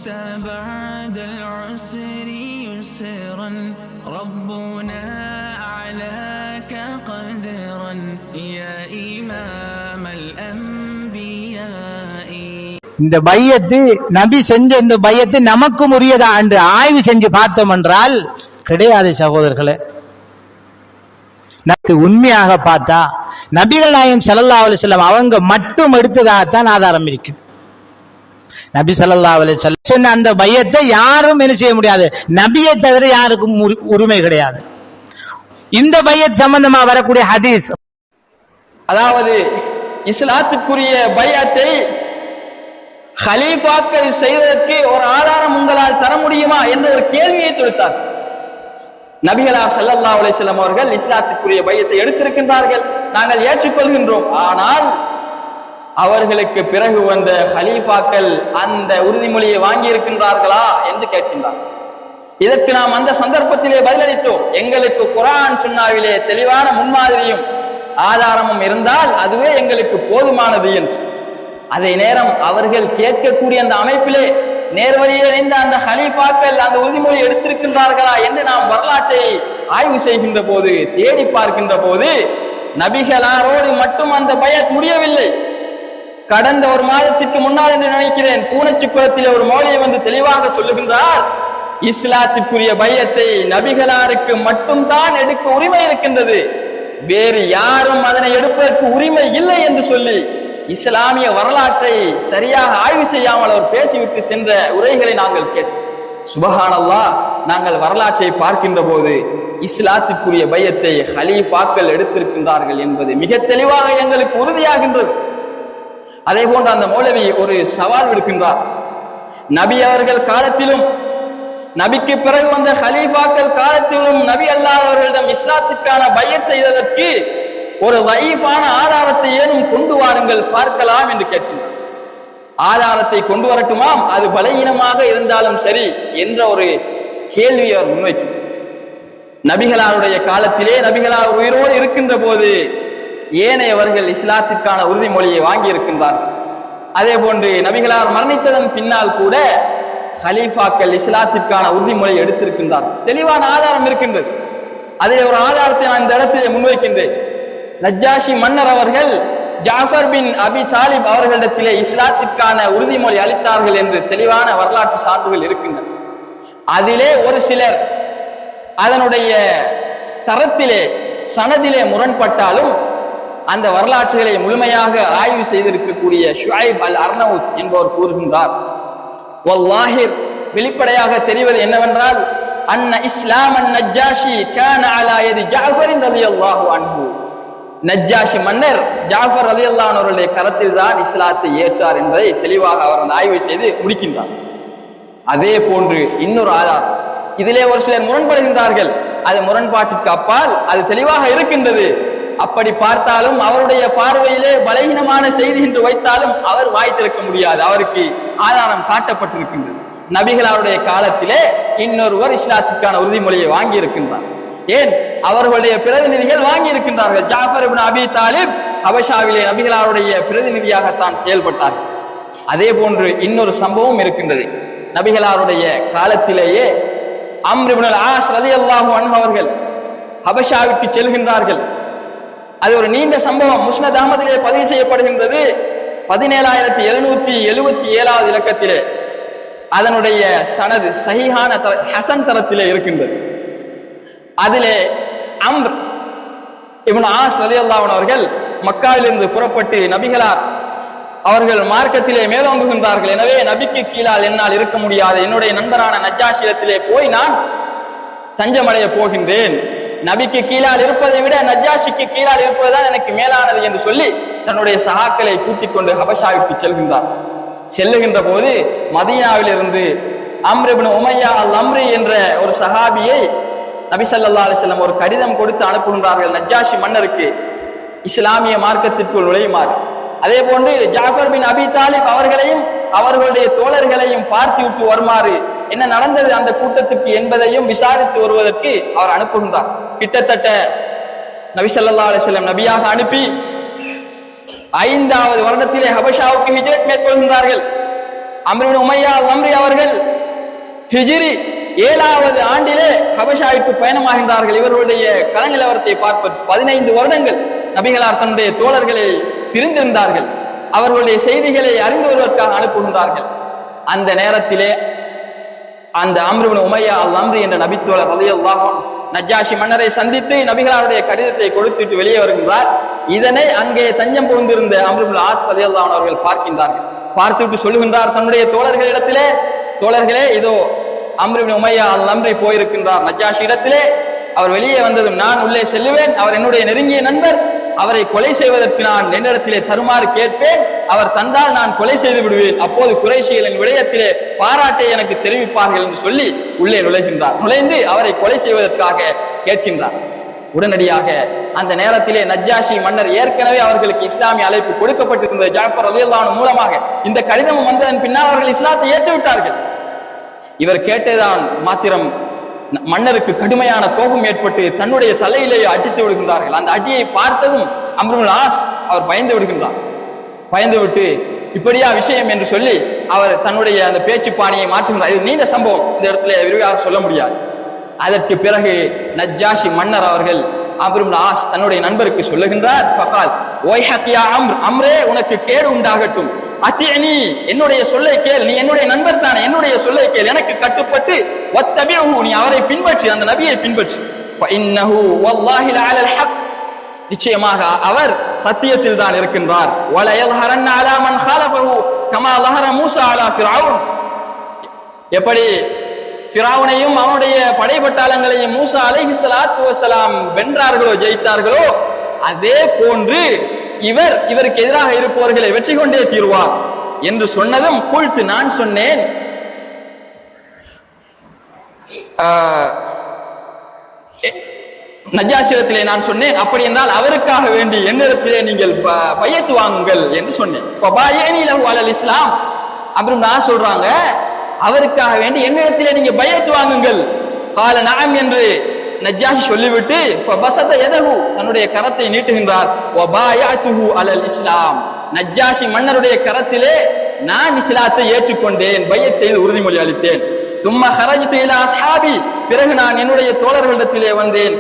كنت بعد العسر يسرا ربنا أعلاك قدرا يا إمام الأنبياء. இந்த பையத்து நபி செஞ்ச இந்த பையத்து நமக்கும் உரியதா என்று ஆய்வு செஞ்சு பார்த்தோம் என்றால் கிடையாது சகோதரர்களே. உண்மையாக பார்த்தா நபிகள் நாயகம் ஸல்லல்லாஹு அலைஹி வஸல்லம் அவங்க மட்டும் எடுத்ததாகத்தான் ஆதாரம் இருக்குது. நபி ஸல்லல்லாஹு அலைஹி வஸல்லம் சொன்ன அந்த பையத்தை யாரும் என்ன செய்ய முடியாது, நபியை தவிர யாருக்கும் உரிமை கிடையாது. இந்த பையத் சம்பந்தமா வரக்கூடிய ஹதீஸ், அதாவது இஸ்லாத்துக்குரிய பையத்தை ஹலீஃபாக்கள் செய்வதற்கு ஒரு ஆதாரம் உங்களால் தர முடியுமா என்ற ஒரு கேள்வியை தொடுத்தார். நபிகளார் ஸல்லல்லாஹு அலைஹி வஸல்லம் அவர்கள் இஸ்லாத்துக்குரிய பையத்தை எடுத்திருக்கின்றார்கள், நாங்கள் ஏற்றுக்கொள்கின்றோம். ஆனால் அவர்களுக்கு பிறகு வந்த ஹலீஃபாக்கள் அந்த உறுதிமொழியை வாங்கி இருக்கின்றார்களா என்று கேட்கின்றார். இதற்கு நாம் அந்த சந்தர்ப்பத்திலே பதிலளித்தோம், எங்களுக்கு குர்ஆன் சுன்னாவிலே தெளிவான முன்மாதிரியும் ஆதாரமும் இருந்தால் அதுவே எங்களுக்கு போதுமானது என்று. அதே நேரம் அவர்கள் கேட்கக்கூடிய அந்த அமைப்பிலே நேர்வழியே இணைந்த அந்த ஹலீஃபாக்கள் அந்த உறுதிமொழி எடுத்திருக்கின்றார்களா என்று நாம் வரலாற்றை ஆய்வு செய்கின்ற போது, தேடி பார்க்கின்ற போது நபிகளாரோடு மட்டும் அந்த பையத் முடியவில்லை. கடந்த ஒரு மாதத்திற்கு முன்னால் என்று நினைக்கிறேன், பூனச்சிக்குளத்திலே ஒரு மௌலியை வந்து தெளிவாக சொல்லுகின்றார், இஸ்லாத்திற்குரிய பையத்தை நபிகளாருக்கு மட்டும்தான் எடுக்க உரிமை இருக்கின்றது, வேறு யாரும் அதனை எடுப்பதற்கு உரிமை இல்லை என்று சொல்லி இஸ்லாமிய வரலாற்றை சரியாக ஆய்வு செய்யாமல் அவர் பேசிவிட்டு சென்ற உரைகளை நாங்கள் கேட்டோம். சுபஹானல்லாஹ், நாங்கள் வரலாற்றை பார்க்கின்ற போது இஸ்லாத்திற்குரிய பையத்தை ஹலீஃபாக்கள் எடுத்திருக்கின்றார்கள் என்பது மிக தெளிவாக எங்களுக்கு உறுதியாகின்றது. அதே போன்று அந்த மௌலவி ஒரு சவால் விடுக்கின்றார், நபி அவர்கள் காலத்திலும் நபிக்கு பிறகு வந்த ஹலீஃபாக்கள் காலத்திலும் நபி அல்லாதவர்களிடம் இஸ்லாத்திற்கான பையத் செய்ததற்கு ஒரு தைஃபான ஆதாரத்தை ஏனும் கொண்டு வாருங்கள் பார்க்கலாம் என்று கேட்கின்றார். ஆதாரத்தை கொண்டு வரட்டுமாம், அது பலகீனமாக இருந்தாலும் சரி என்ற ஒரு கேள்வியை அவர் முன்வைக்கிறார். நபிகளாருடைய காலத்திலே நபிகளார் உயிரோடு இருக்கின்ற போது ஏனையவர்கள் இஸ்லாத்திற்கான உறுதிமொழியை வாங்கி இருக்கின்றார்கள். அதே போன்று நபிகளார் மரணித்ததன் பின்னால் கூட ஹலீஃபாக்கள் இஸ்லாத்திற்கான உறுதிமொழி எடுத்திருக்கின்றார்கள். தெளிவான ஆதாரம் இருக்கின்றது. அதே ஒரு ஆதாரத்தை நான் இந்த இடத்திலே முன்வைக்கின்றேன். நஜ்ஜாஷி மன்னர் அவர்கள் ஜாஃபர் பின் அபி தாலிப் அவர்களிடத்திலே இஸ்லாத்திற்கான உறுதிமொழி அளித்தார்கள் என்று தெளிவான வரலாற்று சான்றுகள் இருக்கின்றன. அதிலே ஒரு சிலர் அதனுடைய தரத்திலே சனதிலே முரண்பட்டாலும் அந்த வரலாற்றுகளை முழுமையாக ஆய்வு செய்திருக்கக்கூடிய ஷுஐப் அல் அர்னவுத் என்பவர் கூறுகின்றார், வல்லாஹிர், வெளிப்படையாக தெரிவது என்னவென்றால், அன்ன இஸ்லாம் நஜ்ஜாஷி கான அலா யதி ஜாஃபர் ரலியல்லாஹு அன்ஹு, நஜ்ஜாஷி மன்னர் ஜாஃபர் ரலியல்லாஹு அன்ஹு அவருடைய கரத்தில் தான் இஸ்லாத்தை ஏற்றார் என்பதை தெளிவாக அவர் ஆய்வு செய்து முடிக்கின்றார். அதே போன்று இன்னொரு ஆதாரம், இதிலே ஒரு சிலர் முரண்படுகின்றார்கள், அது முரண்பாட்டிற்கு அப்பால் அது தெளிவாக இருக்கின்றது. அப்படி பார்த்தாலும் அவருடைய பார்வையிலே பலகீனமான செய்தி என்று வைத்தாலும் அவர் வாய்த்திருக்க முடியாது, அவருக்கு ஆதாரம் காட்டப்பட்டிருக்கின்றது. நபிகளாருடைய காலத்திலே இன்னொருவர் இஸ்லாத்துக்கான உறுதிமொழியை வாங்கி இருக்கின்றார். ஏன், அவர்களுடைய பிரதிநிதிகள் வாங்கி இருக்கின்றார்கள். ஜாஃபர் இப்னு அபி தாலிப் ஹபஷாவிலே நபிகளாருடைய பிரதிநிதியாகத்தான் செயல்பட்டார்கள். அதே போன்று இன்னொரு சம்பவம் இருக்கின்றது. நபிகளாருடைய காலத்திலேயே அம்ர் இப்னு ஆஸ் ரலியல்லாஹு அன்ஹு அவர்கள் ஹபஷாவிற்கு செல்கின்றார்கள். அது ஒரு நீண்ட சம்பவம். முஸ்னத் அஹ்மதிலே பதிவு செய்யப்படுகின்றது. 17777 இலக்கத்திலே அதனுடைய சனது சஹீஹான ஹசன் தரத்திலே இருக்கின்றது. அதிலே அம்ர் இப்னு ஆஸ் ரலியல்லாஹு அன்ஹு அவர்கள் மக்காவிலிருந்து புறப்பட்டு நபிகளார் அவர்கள் மார்க்கத்திலே மேலோங்குகின்றார்கள். எனவே நபிக்கு கீழால் என்னால் இருக்க முடியாது, என்னுடைய நண்பரான நஜ்ஜாஷியிடத்திலே போய் நான் தஞ்சமடைய போகின்றேன், நபிக்கு கீழால் இருப்பதை விட நஜ்ஜாஷிக்கு கீழால் இருப்பதுதான் எனக்கு மேலானது என்று சொல்லி தன்னுடைய சகாக்களை கூட்டிக் கொண்டு ஹபஷாவிற்கு செல்கின்றார். செல்லுகின்ற போது மதீனாவிலிருந்து அம்ர் இப்னு உமையா அல் அம்ரி என்ற ஒரு சஹாபியை நபி ஸல்லல்லாஹு அலைஹி வஸல்லம் ஒரு கடிதம் கொடுத்து அனுப்புகின்றார்கள் நஜ்ஜாஷி மன்னருக்கு இஸ்லாமிய மார்க்கத்திற்குள் நுழையுமாறு. அதே போன்று ஜாஃபர் பின் அபி தாலிப் அவர்களையும் அவர்களுடைய தோழர்களையும் பார்த்து விட்டு வருமாறு, என்ன நடந்தது அந்த கூட்டத்துக்கு என்பதையும் விசாரித்து வருவதற்கு அவர் அனுப்புகின்றார். கிட்டத்தட்ட நபி ஸல்லல்லாஹு அலைஹி வஸல்லம் நபியாக அனுப்பி 5வது வருடத்திலே ஹபஷாவுக்கு ஹிஜ்ரத் மேற்கொள்கின்றார்கள். அம்ர் இப்னு உமையா அல்-அம்ரி அவர்கள் ஹிஜ்ரி 7வது ஆண்டிலே ஹபஷாவிற்கு பயணமாகின்றார்கள். இவர்களுடைய கள நிலவரத்தை பார்ப்பது 15 வருடங்கள் நபிகளார் தன்னுடைய தோழர்களை பிரிந்திருந்தார்கள். அவர்களுடைய செய்திகளை அறிந்து வருவதற்காக அனுப்புகின்றார்கள். அந்த நேரத்திலே அந்த அம்ர் இப்னு உமையா அல்-அம்ரி என்ற நபித்தோழர் ரலியல்லாஹு அன்ஹு நஜ்ஜாஷி மன்னரை சந்தித்து நபிகளாருடைய கடிதத்தை கொடுத்துட்டு வெளியே வருகின்றார். இதனை அங்கே தஞ்சம் புகுந்திருந்த அம்ர் இப்னு ஆஸ் ரலியல்லாஹு அன்ஹு அவர்கள் பார்க்கின்றார்கள். பார்த்துவிட்டு சொல்லுகின்றார் தன்னுடைய தோழர்களிடத்திலே, தோழர்களே, இதோ அம்ர் இப்னு உமையா அல்-அம்ரி போயிருக்கின்றார் நஜ்ஜாஷி இடத்திலே. அவர் வெளியே வந்ததும் நான் உள்ளே செல்லுவேன். அவர் என்னுடைய நெருங்கிய நண்பர். அவரை கொலை செய்வதற்கு நான் என்னிடத்திலே தருமாறு கேட்பேன். அவர் தந்தால் நான் கொலை செய்து விடுவேன். அப்போது குறைஷிகளின் விடயத்திலே பாராட்டை எனக்கு தெரிவிப்பார்கள் என்று சொல்லி உள்ளே நுழைகின்றார். நுழைந்து அவரை கொலை செய்வதற்காக கேட்கின்றார். உடனடியாக அந்த நேரத்திலே நஜ்ஜாஷி மன்னர் ஏற்கனவே அவர்களுக்கு இஸ்லாமிய அழைப்பு கொடுக்கப்பட்டிருந்த ஜாஃபர் ரலியல்லாஹு அன்ஹு மூலமாக இந்த கடிதம் வந்ததன் பின்னால் அவர்கள் இஸ்லாத்தை ஏற்றுவிட்டார்கள். இவர் கேட்டதான் மாத்திரம் மன்னருக்கு கடுமையான கோபம் ஏற்பட்டு தன்னுடைய தலையிலேயே அடித்து விடுகின்றார்கள். அந்த அடியை பார்த்ததும் அம்ர் இப்னு ஆஸ் அவர் பயந்து விடுகின்றார். பயந்து விட்டு இப்படியா விஷயம் என்று சொல்லி அவர் தன்னுடைய அந்த பேச்சு பாணியை மாற்றுகின்றார். இது நீண்ட சம்பவம், இந்த இடத்துல விரிவாக சொல்ல முடியாது. அதற்கு பிறகு நஜ்ஜாஷி மன்னர் அவர்கள் அம்ர் இப்னு ஆஸ் தன்னுடைய நண்பருக்கு சொல்லுகின்றார், ஃபகால் ஒய்ஹக் யா அம்ர், அம்ரே உனக்கு கேடு உண்டாகட்டும், அத்தியனி என்னுடைய சொல்லை கேள், நீ என்னுடைய நண்பர் தானே, என்னுடைய சொல்லை கேள், எனக்கு கட்டுப்பட்டு வத்தபிஹு நீ அவரை பின்பற்றி, அந்த நபியை பின்பற்றி, ஃபஇன்னஹு வல்லாஹி லஅலல் ஹக் நிச்சயமாக அவர் சத்தியத்தில் தான் இருக்கின்றார், வல யظஹரன் அலா மன் ஹாலஃபஹு கமா ظஹர மூஸா அலா ஃபிரௌன் எப்படி ஃபிரௌனையும் அவனுடைய படைபட்டாளங்களையும் மூஸா அலைஹிஸ்ஸலாத்து வஸ்ஸலாம் வென்றார்களோ ஜெயித்தார்களோ அதே போன்று இவருக்கு எதிராக இருப்பவர்களை வெற்றி கொண்டே தீர்வார் என்று சொன்னதும் கூழ்த்து நான் சொன்னேன், நஜ்ஜாஷிடத்திலே நான் சொன்னேன், அப்படி என்றால் அவருக்காக வேண்டி என்னிடத்திலே நீங்கள் பையத்து வாங்குங்கள் என்று சொன்னேன். ஃபபாயினி லஹு அலல் இஸ்லாம் அம்ர் இப்னு ஆஸ் சொல்றாங்க, அவருக்காக வேண்டி என்னிடத்திலே நீங்க பையத்து வாங்குங்கள். கால நஅம் என்று நஜ்ஜாஷி சொல்லிவிட்டு ஃபபஸத யதஹு தன்னுடைய கரத்தை நீட்டுகின்றார். வபாயத்துஹு அலல் இஸ்லாம் நஜ்ஜாஷி மன்னருடைய கரத்திலே நான் இஸ்லாத்தை ஏற்றுக்கொண்டேன், பையத் செய்து உறுதிமொழி அளித்தேன். சும்மா ஹரஜ்து இலா அஸ்ஹாபி பிறகு நான் என்னுடைய தோழர்களிடத்திலே வந்தேன்.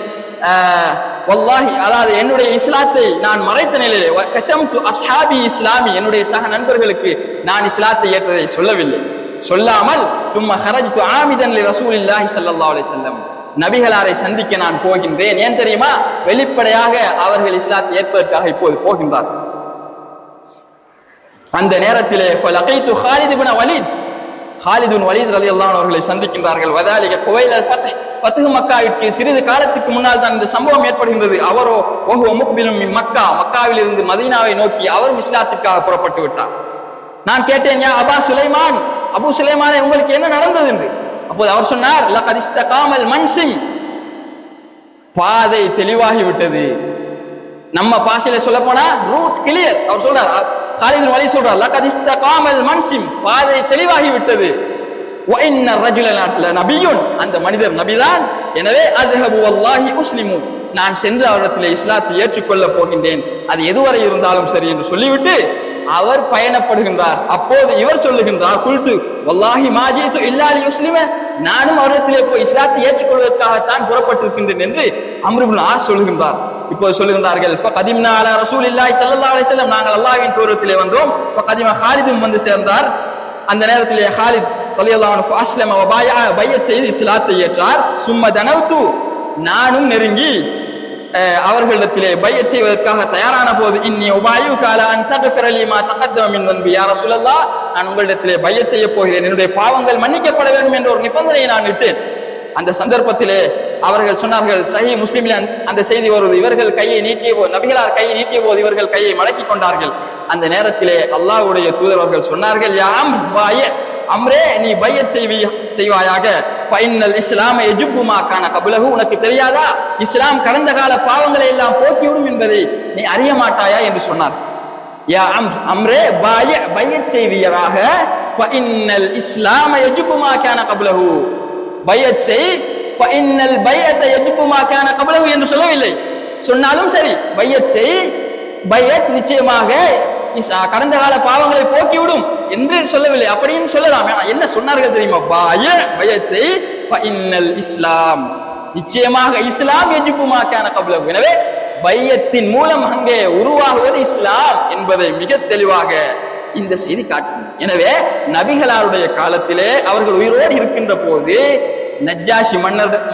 வல்லாஹி அதாவது என்னுடைய இஸ்லாத்தை நான் மறைத்த நிலையிலே கதம்து அஸ்ஹாபி இஸ்லாமி என்னுடைய சக நண்பர்களுக்கு நான் இஸ்லாத்தை ஏற்றதை சொல்லவில்லை. சொல்லாமல் சும்மா ஹரஜ்து ஆமிதன் லி ரசூலில்லாஹி ஸல்லல்லாஹு அலைஹி வஸல்லம் நபிகளாரை சந்திக்க நான் போகின்றேன். ஏன் தெரியுமா? வெளிப்படையாக அவர்கள் இஸ்லாத்தை ஏற்பதற்காக இப்போது போகின்றார்கள். அந்த நேரத்திலே ஃபலகைது Khalid ibn Walid Khalid ibn Walid ரலியல்லாஹு அன்ஹு அவர்களை சந்திக்கின்றார்கள். வதாலிக குவைல் அல் ஃபத்ஹ் ஃபத்ஹ் மக்காவிற்கு சிறிது காலத்துக்கு முன்னால் தான் இந்த சம்பவம் ஏற்படுகின்றது. அவரோ வஹுவ முக்பிலும் மின் மக்கா மக்காவில் இருந்து மதீனாவை நோக்கி அவரும் இஸ்லாத்துக்காக புறப்பட்டு விட்டார். நான் கேட்டேன், யா அபா சுலைமான், அபு சுலைமானே உங்களுக்கு என்ன நடந்தது என்று. அப்போது அவர் சொன்னார், லகத் இஸ்தகாமல் மன்சிம் பாதை தெளிவாகி விட்டது. நம்ம பாஷையில சொல்ல போனா ரூட் கிளியர். அவர் சொல்றார், காலித் இப்னு வலீத் சொல்றார், லகத் இஸ்தகாமல் மன்சிம் பாதை தெளிவாகி விட்டது. வ இன்ன ரஜுல நபியுன் அந்த மனிதர் நபிதான். எனவே அஸ்ஹபு வல்லாஹி முஸ்லிமு நான் சென்று அவரிடத்திலே இஸ்லாத்தை ஏற்றுக்கொள்ள போகின்றேன், அது எதுவரை இருந்தாலும் சரி என்று சொல்லிவிட்டு அவர் பயணப்படுகின்றார். அப்போது இவர் சொல்லுகின்றார், குல்து வல்லாஹி மா ஜீது இல்லா லியுஸ்லிம நானும் அவரிடத்திலே போய் இஸ்லாத்தை ஏற்றுக்கொள்வதற்காகத்தான் புறப்பட்டிருக்கின்றேன் என்று அம்ர் இப்னு ஆஸ் சொல்லுகின்றார். இப்போது சொல்லுகின்றார்கள், ஃபகதிம்னா அலா ரசூலில்லாஹி ஸல்லல்லாஹு அலைஹி வஸல்லம் நாங்கள் அல்லாஹ்வின் தூதரிடத்திலே வந்தோம். ஃபகதிம ஹாலிதும் வந்து சேர்ந்தார். அந்த நேரத்திலே ஹாலித் ரலியல்லாஹு அன்ஹு அஸ்லம வ பாயா பையத் செய்து இஸ்லாத்தை ஏற்றார். சும்ம தனவுது நானும் நெருங்கி அவர்களிடத்திலே பையத் செய்வதற்காக தயாரான போது, இன்னி உபாயுக அலா அன் தக்ஃபிர லி மா தகத்தம மின் தன்பி யா ரசூலல்லாஹ் நான் உங்களிடத்திலே பையத் செய்ய போகிறேன், என்னுடைய பாவங்கள் மன்னிக்கப்பட வேண்டும் என்ற ஒரு நிபந்தனையை நான் இட்டேன். அந்த சந்தர்ப்பத்திலே அவர்கள் சொன்னார்கள், சஹீஹ் முஸ்லிமில் அந்த செய்தி வருவது, இவர்கள் கையை நீட்டிய போது நபிகளார் கையை நீட்டிய போது இவர்கள் கையை மடக்கி கொண்டார்கள். அந்த நேரத்திலே அல்லாஹ்வுடைய தூதர் அவர்கள் சொன்னார்கள், யா அம்ரே நீ பையத் செய்வாயாக, ஃபைனல் இஸ்லாம யஜுப்பு மா கான கப்லஹு உனக்கு தெரியாதா இஸ்லாம் கடந்த கால பாவங்களை எல்லாம் போக்கிவிடும் என்பதை நீ அறிய மாட்டாயா என்று சொன்னார். யா அம்ரே பையத் செய்வீராக, ஃபைனல் இஸ்லாம யஜுப்பு மா கான கப்லஹு பையத் செய், ஃபைனல் பையத யஜுப்பு மா கான கப்லஹு என்று சொல்லவில்லை. சொன்னாலும் சரி பையத் செய், பையத் நிச்சயமாக கடந்த கால பாவங்களை போக்கிவிடும் என்று சொல்லவில்லை. அப்படியும் சொல்லலாம். என்ன சொன்னார்கள் தெரியுமா? இஸ்லாம், நிச்சயமாக இஸ்லாம் எஜிப்புமாக்கான கபுலகு. எனவே பையத்தின் மூலம் அங்கே உருவாகுவது இஸ்லாம் என்பதை மிக தெளிவாக இந்த செய்தி காட்டும். எனவே நபிகளாருடைய காலத்திலே அவர்கள் உயிரோடு இருக்கின்ற போது நஜ்ஜாஷி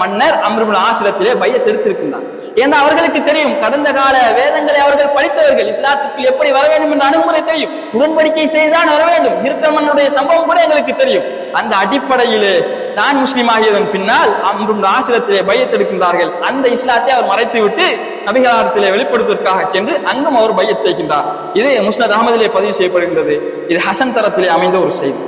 மன்னர் அம்ர் இப்னு ஆஸிடத்திலே பையத் எடுத்திருக்கின்றார். ஏன்னா அவர்களுக்கு தெரியும், கடந்த கால வேதங்களை அவர்கள் படித்தவர்கள், இஸ்லாத்துக்கு எப்படி வர வேண்டும் என்ற அணுகுமுறை தெரியும், உடன்படிக்கை செய்துதான் வர வேண்டும். ஹிர்கல் மன்னனுடைய சம்பவம் கூட எங்களுக்கு தெரியும். அந்த அடிப்படையிலே தான் முஸ்லீம் ஆகியதன் பின்னால் அம்ர் இப்னு ஆஸிடத்திலே பையத் எடுக்கின்றார்கள். அந்த இஸ்லாத்தை அவர் மறைத்து விட்டு நபிகளாரிடத்திலே வெளிப்படுத்துவதற்காக சென்று அங்கும் அவர் பையத் செய்கின்றார். இது முஸ்னத் அஹ்மதிலே பதிவு செய்யப்படுகின்றது. இது ஹசன் தரத்திலே அமைந்த ஒரு செய்தி.